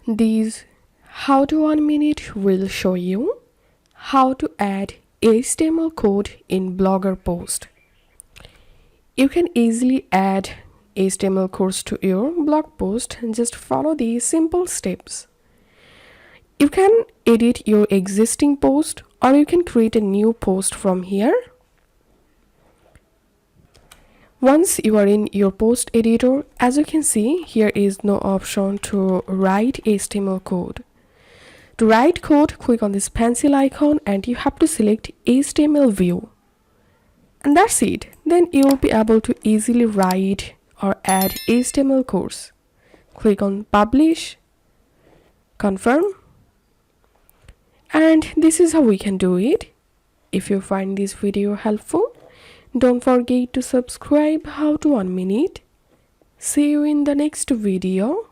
This How to 1 Minute will show you how to add HTML code in Blogger post. You can easily add HTML codes to your blog post and just follow these simple steps. You can edit your existing post or you can create a new post from here. Once you are in your post editor, as you can see, here is no option to write HTML code. To write code, click on this pencil icon and you have to select HTML view. And that's it. Then you will be able to easily write or add HTML codes. Click on publish, confirm. And this is how we can do it. If you find this video helpful, don't forget to subscribe How to 1 Minute. See you in the next video.